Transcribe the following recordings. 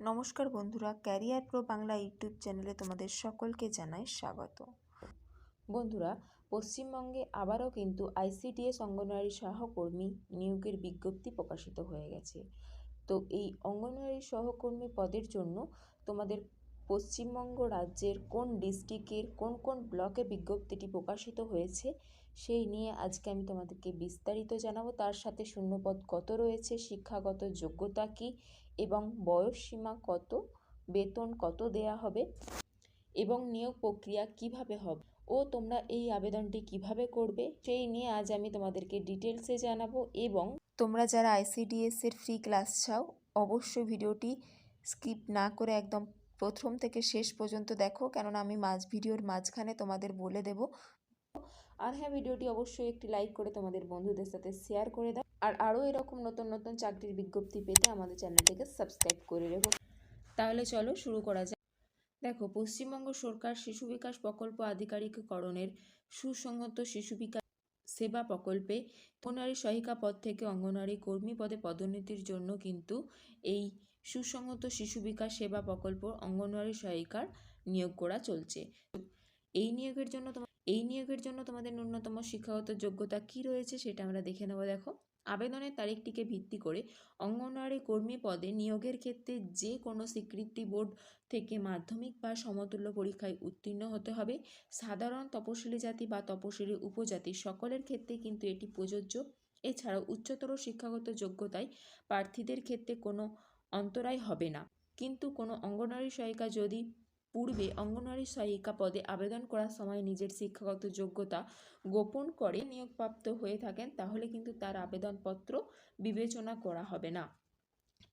নমস্কার বন্ধুরা, career pro Bangla YouTube চ্যানেলে তোমাদের সকলকে জানাই স্বাগত। বন্ধুরা, পশ্চিমবঙ্গে আবারও কিন্তু আইসিডিএস অঙ্গনওয়াড়ি সহকর্মী নিয়োগের বিজ্ঞপ্তি প্রকাশিত হয়ে গেছে। তো এই অঙ্গনওয়াড়ি সহকর্মী পদের জন্য তোমাদের পশ্চিমবঙ্গ রাজ্যের কোন ডিস্ট্রিক্টের কোন কোন ব্লকে বিজ্ঞপ্তিটি প্রকাশিত হয়েছে সেই নিয়ে আজকে আমি তোমাদেরকে বিস্তারিত জানাবো। তার সাথে শূন্যপদ কত রয়েছে, শিক্ষাগত যোগ্যতা কী এবং বয়স সীমা কত, বেতন কত দেয়া হবে এবং নিয়োগ প্রক্রিয়া কিভাবে হবে ও তোমরা এই আবেদনটি কিভাবে করবে সেই নিয়ে আজ আমি তোমাদেরকে ডিটেলসে জানাবো। এবং তোমরা যারা আইসিডিএস এর ফ্রি ক্লাস চাও অবশ্যই ভিডিওটি স্কিপ না করে একদম প্রথম থেকে শেষ পর্যন্ত দেখো, কেননা আমি ভিডিওর মাঝখানে তোমাদের বলে দেব। আর হ্যাঁ, ভিডিওটি অবশ্যই একটি লাইক করে তোমাদের বন্ধুদের সাথে শেয়ার করে দাও। আর আরও এরকম নতুন নতুন চাকরির বিজ্ঞপ্তি পেতে আমাদের চ্যানেলটিকে সাবস্ক্রাইব করে রেখো। তাহলে চলো শুরু করা যাক। দেখো, পশ্চিমবঙ্গ সরকার শিশু বিকাশ প্রকল্প আধিকারিককরণের সুসংহত শিশু বিকাশ সেবা প্রকল্পে অঙ্গনওয়াড়ি সহায়িকা পদ থেকে অঙ্গনওয়াড়ি কর্মী পদে পদোন্নতির জন্য কিন্তু এই সুসংহত শিশু বিকাশ সেবা প্রকল্প অঙ্গনওয়াড়ি সহায়িকার নিয়োগ করা চলছে। এই নিয়োগের জন্য তোমাদের ন্যূনতম শিক্ষাগত যোগ্যতা কি রয়েছে সেটা আমরা দেখে নেব। দেখো, আবেদনের তারিখটিকে ভিত্তি করে অঙ্গনওয়াড়ি কর্মী পদে নিয়োগের ক্ষেত্রে যে কোনো স্বীকৃতি বোর্ড থেকে মাধ্যমিক বা সমতুল্য পরীক্ষায় উত্তীর্ণ হতে হবে। সাধারণ তপশিলি জাতি বা তপশিলি উপজাতি সকলের ক্ষেত্রে কিন্তু এটি প্রযোজ্য। এছাড়াও উচ্চতর শিক্ষাগত যোগ্যতায় প্রার্থীদের ক্ষেত্রে কোনো অন্তরায় হবে না। কিন্তু কোনো অঙ্গনওয়াড়ি সহায়িকা যদি পূর্বে অঙ্গনওয়াড়ি সহায়িকা পদে আবেদন করার সময় নিজের শিক্ষাগত যোগ্যতা গোপন করে নিয়োগপ্রাপ্ত হয়ে থাকেন তাহলে কিন্তু তার আবেদনপত্র বিবেচনা করা হবে না।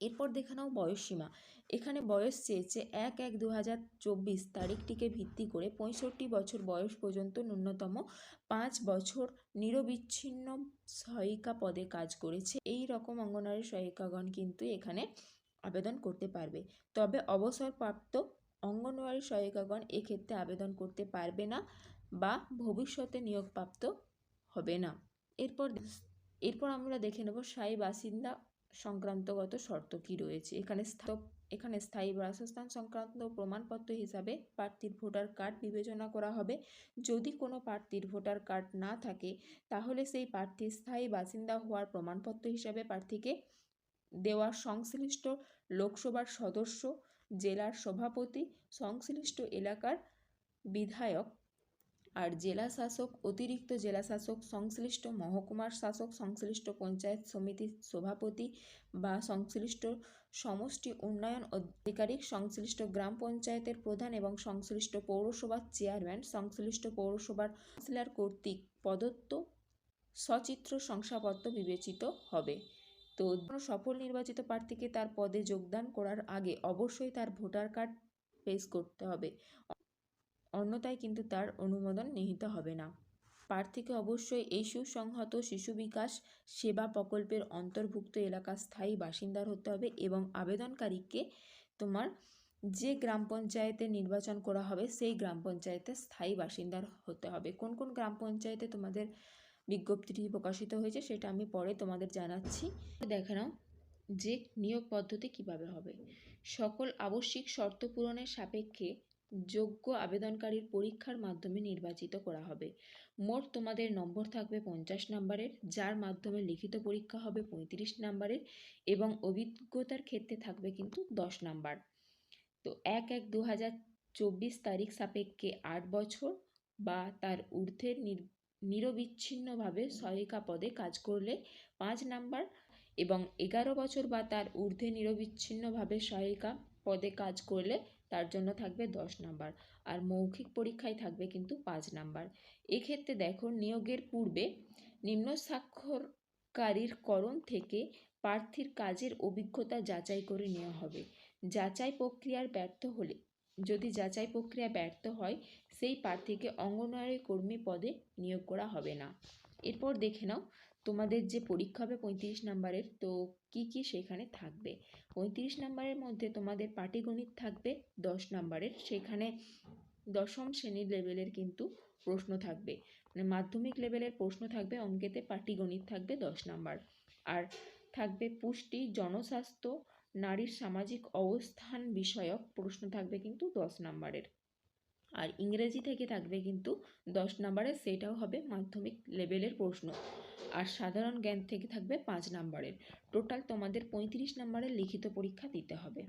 এরপর দেখে নাও বয়সসীমা। এখানে বয়স চেয়েছে 1/1/2024 তারিখটিকে ভিত্তি করে 65 বছর বয়স পর্যন্ত ন্যূনতম 5 বছর নিরবিচ্ছিন্ন সহায়িকা পদে কাজ করেছে এই রকম অঙ্গনওয়াড়ি সহায়িকাগণ কিন্তু এখানে আবেদন করতে পারবে। তবে অবসরপ্রাপ্ত অঙ্গনওয়াড়ি সহায়িকাগণ এক্ষেত্রে আবেদন করতে পারবে না বা ভবিষ্যতে নিয়োগপ্রাপ্ত হবে না। এরপর আমরা দেখে নেব স্থায়ী বাসিন্দা সংক্রান্তগত শর্ত কি রয়েছে। এখানে স্থায়ী বাসস্থান সংক্রান্ত প্রমাণপত্র হিসাবে প্রার্থীর ভোটার কার্ড বিবেচনা করা হবে। যদি কোনো প্রার্থীর ভোটার কার্ড না থাকে তাহলে সেই প্রার্থীর স্থায়ী বাসিন্দা হওয়ার প্রমাণপত্র হিসাবে প্রার্থীকে দেওয়া সংশ্লিষ্ট লোকসভার সদস্য, জেলার সভাপতি, সংশ্লিষ্ট এলাকার বিধায়ক আর জেলা শাসক, অতিরিক্ত জেলা শাসক, সংশ্লিষ্ট মহকুমার শাসক, সংশ্লিষ্ট পঞ্চায়েত সমিতির সভাপতি বা সংশ্লিষ্ট সমষ্টি উন্নয়ন আধিকারিক, সংশ্লিষ্ট গ্রাম পঞ্চায়েতের প্রধান এবং সংশ্লিষ্ট পৌরসভার চেয়ারম্যান, সংশ্লিষ্ট পৌরসভার কাউন্সিলর কর্তৃক প্রদত্ত সচিত্র শংসাপত্র বিবেচিত হবে। তো সফল নির্বাচিত প্রার্থীকে তার পদে যোগদান করার আগে অবশ্যই তার ভোটার কার্ড পেশ করতে হবে, অন্যথায় কিন্তু তার অনুমোদন নিহিত হবে না। প্রার্থীকে অবশ্যই এই সুসংহত শিশু বিকাশ সেবা প্রকল্পের অন্তর্ভুক্ত এলাকার স্থায়ী বাসিন্দার হতে হবে এবং আবেদনকারীকে তোমার যে গ্রাম পঞ্চায়েতে নির্বাচন করা হবে সেই গ্রাম পঞ্চায়েতের স্থায়ী বাসিন্দার হতে হবে। কোন কোন গ্রাম পঞ্চায়েতে তোমাদের বিজ্ঞপ্তিটি প্রকাশিত হয়েছে সেটা আমি পরে তোমাদের জানাচ্ছি। দেখে নাও যে নিয়োগ পদ্ধতি কিভাবে হবে। সকল আবশ্যিক শর্ত পূরণের সাপেক্ষে যোগ্য আবেদনকারীর পরীক্ষার মাধ্যমে নির্বাচিত করা হবে। মোট তোমাদের নম্বর থাকবে 50 নম্বরের, যার মাধ্যমে লিখিত পরীক্ষা হবে 35 নম্বরের এবং অভিজ্ঞতার ক্ষেত্রে থাকবে কিন্তু 10 নম্বর। তো 1/1/2024 তারিখ সাপেক্ষে 8 বছর বা তার ঊর্ধ্বের নিরবিচ্ছিন্নভাবে সহায়িকা পদে কাজ করলে 5 নম্বর এবং 11 বছর বা তার ঊর্ধ্বে নিরবিচ্ছিন্নভাবে সহায়িকা পদে কাজ করলে তার জন্য থাকবে 10 নম্বর আর মৌখিক পরীক্ষায় থাকবে কিন্তু 5 নম্বর। এক্ষেত্রে দেখো, নিয়োগের পূর্বে নিম্ন স্বাক্ষরকারীর করণ থেকে প্রার্থীর কাজের অভিজ্ঞতা যাচাই করে নেওয়া হবে। যদি যাচাই প্রক্রিয়া ব্যর্থ হয় সেই প্রার্থীকে অঙ্গনওয়াড়ি কর্মী পদে নিয়োগ করা হবে না। এরপর দেখে নাও তোমাদের যে পরীক্ষা হবে 35 নম্বরের, তো কি সেখানে থাকবে। 35 নম্বরের মধ্যে তোমাদের পাটিগণিত থাকবে 10 নম্বরের, সেখানে দশম শ্রেণীর লেভেলের কিন্তু প্রশ্ন থাকবে, মানে মাধ্যমিক লেভেলের প্রশ্ন থাকবে অঙ্কেতে, পাটিগণিত থাকবে 10 নম্বর। আর থাকবে পুষ্টি, জনস্বাস্থ্য, নারীর সামাজিক অবস্থান বিষয়ক প্রশ্ন থাকবে কিন্তু 10 নম্বরের। আর ইংরেজি থেকে থাকবে কিন্তু 10 নম্বরের, সেটাও হবে মাধ্যমিক লেভেলের প্রশ্ন। আর সাধারণ জ্ঞান থেকে থাকবে 5 নম্বরের। টোটাল তোমাদের 35 নম্বরের লিখিত পরীক্ষা দিতে হবে।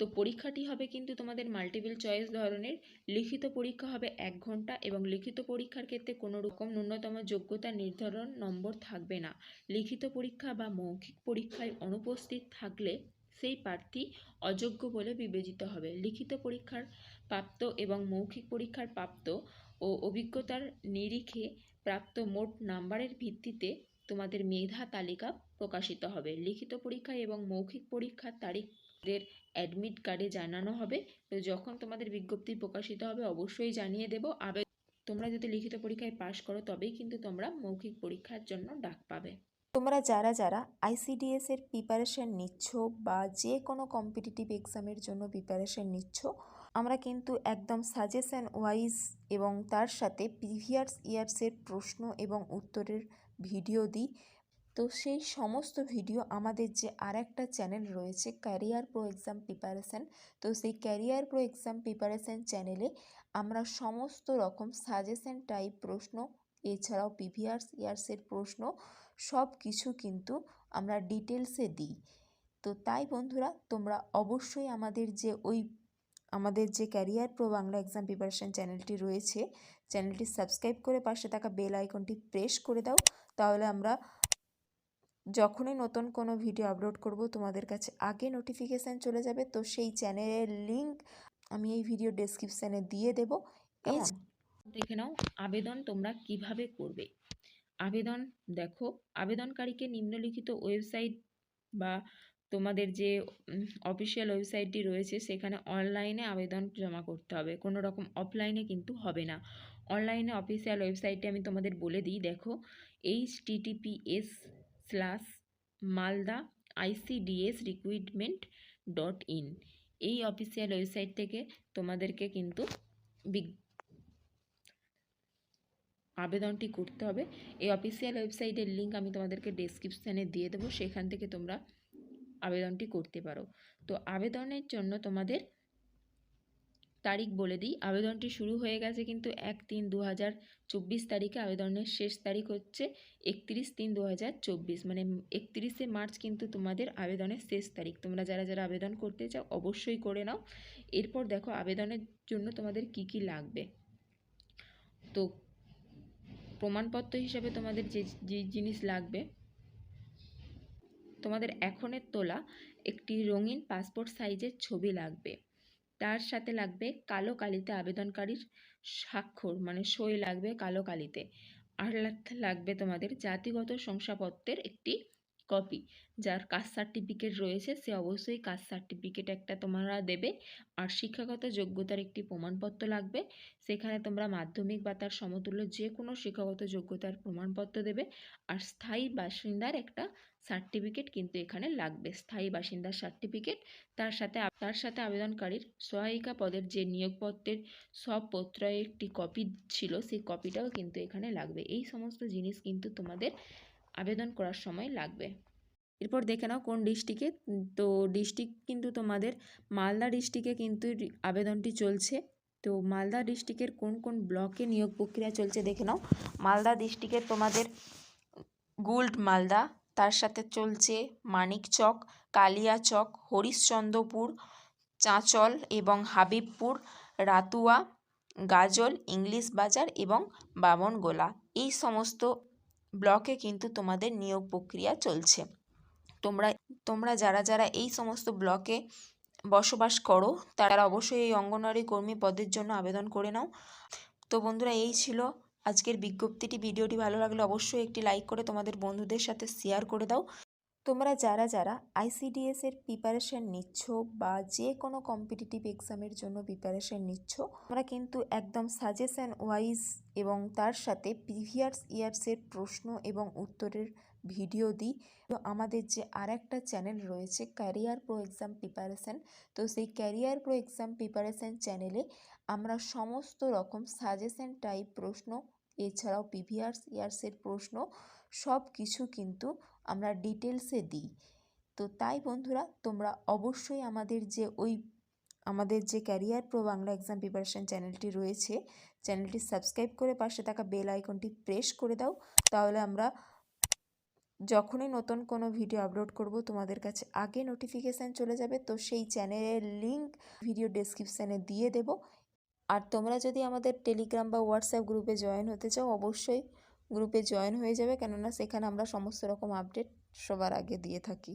তো পরীক্ষাটি হবে কিন্তু তোমাদের মাল্টিপল চয়েস ধরনের। লিখিত পরীক্ষা হবে 1 ঘন্টা এবং লিখিত পরীক্ষার ক্ষেত্রে কোনো রকম ন্যূনতম যোগ্যতা নির্ধারণ নম্বর থাকবে না। লিখিত পরীক্ষা বা মৌখিক পরীক্ষায় অনুপস্থিত থাকলে সেই প্রার্থী অযোগ্য বলে বিবেচিত হবে। লিখিত পরীক্ষার প্রাপ্ত এবং মৌখিক পরীক্ষার প্রাপ্ত ও অভিজ্ঞতার নিরিখে প্রাপ্ত মোট নাম্বারের ভিত্তিতে তোমাদের মেধা তালিকা প্রকাশিত হবে। লিখিত পরীক্ষা এবং মৌখিক পরীক্ষার তারিখের অ্যাডমিট কার্ডে জানানো হবে। তো যখন তোমাদের বিজ্ঞপ্তি প্রকাশিত হবে অবশ্যই জানিয়ে দেব। তোমরা যদি লিখিত পরীক্ষায় পাশ করো তবেই কিন্তু তোমরা মৌখিক পরীক্ষার জন্য ডাক পাবে। তোমরা যারা যারা আইসিডিএস এর প্রিপারেশন নিচ্ছ বা যে কোনো কম্পিটিটিভ এক্সামের জন্য প্রিপারেশন নিচ্ছ, আমরা কিন্তু একদম সাজেশন ওয়াইজ এবং তার সাথে প্রিভিয়াস ইয়ার্সের প্রশ্ন এবং উত্তরের ভিডিও দিই। তো সেই সমস্ত ভিডিও আমাদের যে আরেকটা চ্যানেল রয়েছে ক্যারিয়ার প্রো এক্সাম প্রিপারেশন, তো সেই ক্যারিয়ার প্রো এক্সাম প্রিপারেশন চ্যানেলে আমরা সমস্ত রকম সাজেশন টাইপ প্রশ্ন, এছাড়াও প্রিভিয়াস ইয়ার্সের প্রশ্ন সব কিছু কিন্তু আমরা ডিটেলসে দিই। তো তাই বন্ধুরা, তোমরা অবশ্যই আমাদের যে career pro Bangla exam preparation চ্যানেলটি রয়েছে, চ্যানেলটি সাবস্ক্রাইব করে পাশে থাকা বেল আইকনটি প্রেস করে দাও। তাহলে আমরা যখনই নতুন কোনো ভিডিও আপলোড করব তোমাদের কাছে আগে নোটিফিকেশান চলে যাবে। তো সেই চ্যানেলের লিঙ্ক আমি এই ভিডিও ডেসক্রিপশানে দিয়ে দেব। দেখে নাও আবেদন তোমরা কিভাবে করবে। আবেদন দেখো, আবেদনকারীকে নিম্নলিখিত ওয়েবসাইট বা তোমাদের যে অফিসিয়াল ওয়েবসাইটটি রয়েছে সেখানে অনলাইনে আবেদন জমা করতে হবে, কোনো রকম অফলাইনে কিন্তু হবে না। অনলাইনে অফিসিয়াল ওয়েবসাইটে আমি তোমাদের বলে দিই, দেখো https://maldaicdsrecruitment.in এই অফিসিয়াল ওয়েবসাইট থেকে তোমাদেরকে কিন্তু আবেদনটি করতে হবে। এই অফিসিয়াল ওয়েবসাইটের লিঙ্ক আমি তোমাদেরকে ডেসক্রিপশানে দিয়ে দেবো, সেখান থেকে তোমরা আবেদনটি করতে পারো। তো আবেদনের জন্য তোমাদের তারিখ বলে দিই। আবেদনটি শুরু হয়ে গেছে কিন্তু 1/3/2024 তারিখে। আবেদনের শেষ তারিখ হচ্ছে 31/3/2024, মানে 31শে মার্চ কিন্তু তোমাদের আবেদনের শেষ তারিখ। তোমরা যারা যারা আবেদন করতে চাও অবশ্যই করে নাও। এরপর দেখো আবেদনের জন্য তোমাদের কি কি লাগবে। তো প্রমাণপত্র হিসাবে তোমাদের যে জিনিস লাগবে, তোমাদের এখনের তোলা একটি রঙিন পাসপোর্ট সাইজের ছবি লাগবে। তার সাথে লাগবে কালো কালিতে আবেদনকারীর স্বাক্ষর, মানে সই লাগবে কালো কালিতে। আর লাগবে তোমাদের জাতিগত শংসাপত্রের একটি কপি। যার কাস্ট সার্টিফিকেট রয়েছে সে অবশ্যই কাস্ট সার্টিফিকেট একটা তোমরা দেবে। আর শিক্ষাগত যোগ্যতার একটি প্রমাণপত্র লাগবে, সেখানে তোমরা মাধ্যমিক বা তার সমতুল্য যে কোনো শিক্ষাগত যোগ্যতার প্রমাণপত্র দেবে। আর স্থায়ী বাসিন্দার একটা সার্টিফিকেট কিন্তু এখানে লাগবে, স্থায়ী বাসিন্দার সার্টিফিকেট। তার সাথে আবেদনকারীর সহায়িকা পদের যে নিয়োগপত্রের সব পত্রের একটি কপি ছিল সেই কপিটাও কিন্তু এখানে লাগবে। এই সমস্ত জিনিস কিন্তু তোমাদের আবেদন করার সময় লাগবে। এরপর দেখে নাও কোন ডিস্ট্রিক্টে। তো ডিস্ট্রিক্ট কিন্তু তোমাদের মালদা ডিস্ট্রিক্টে কিন্তু আবেদনটি চলছে। তো মালদা ডিস্ট্রিক্টের কোন কোন ব্লকে নিয়োগ প্রক্রিয়া চলছে দেখে নাও। মালদা ডিস্ট্রিক্টের তোমাদের গুল্ড মালদা, তার সাথে চলছে মানিকচক, কালিয়াচক, হরিশ্চন্দ্রপুর, চাঁচল এবং হাবিবপুর, রাতুয়া, গাজল, ইংলিশ বাজার এবং বামনগোলা। এই সমস্ত ব্লকে কিন্তু তোমাদের নিয়োগ প্রক্রিয়া চলছে। তোমরা যারা যারা এই সমস্ত ব্লকে বসবাস করো তারা অবশ্যই এই অঙ্গনওয়াড়ি কর্মী পদের জন্য আবেদন করে নাও। তো বন্ধুরা, এই ছিল আজকের বিজ্ঞপ্তিটি। ভিডিওটি ভালো লাগলে অবশ্যই একটি লাইক করে তোমাদের বন্ধুদের সাথে শেয়ার করে দাও। তোমরা যারা যারা আইসিডিএস এর প্রিপারেশন নিচ্ছ বা যে কোনো কম্পিটিটিভ এক্সামের জন্য প্রিপারেশন নিচ্ছ, আমরা কিন্তু একদম সাজেশন ওয়াইজ এবং তার সাথে প্রিভিয়াস ইয়ার্সের প্রশ্ন এবং উত্তরের ভিডিও দিই। তো আমাদের যে আরেকটা চ্যানেল রয়েছে ক্যারিয়ার প্রো এক্সাম প্রিপারেশন, তো সেই ক্যারিয়ার প্রো এক্সাম প্রিপারেশন চ্যানেলে আমরা সমস্ত রকম সাজেশন টাইপ প্রশ্ন, এছাড়াও প্রিভিয়াস ইয়ার্সের প্রশ্ন সব কিছু কিন্তু আমরা ডিটেলসে দিই। তো তাই বন্ধুরা, তোমরা অবশ্যই আমাদের যে career pro Bangla exam preparation চ্যানেলটি রয়েছে, চ্যানেলটি সাবস্ক্রাইব করে পাশে থাকা বেল আইকনটি প্রেস করে দাও। তাহলে আমরা যখনই নতুন কোনো ভিডিও আপলোড করব তোমাদের কাছে আগে নোটিফিকেশান চলে যাবে। তো সেই চ্যানেলের লিংক ভিডিও ডেসক্রিপশানে দিয়ে দেব। আর তোমরা যদি আমাদের টেলিগ্রাম বা হোয়াটসঅ্যাপ গ্রুপে জয়েন হতে চাও, অবশ্যই গ্রুপে জয়েন হয়ে যাবে, কেননা সেখানে আমরা সমস্ত রকম আপডেট সবার আগে দিয়ে থাকি।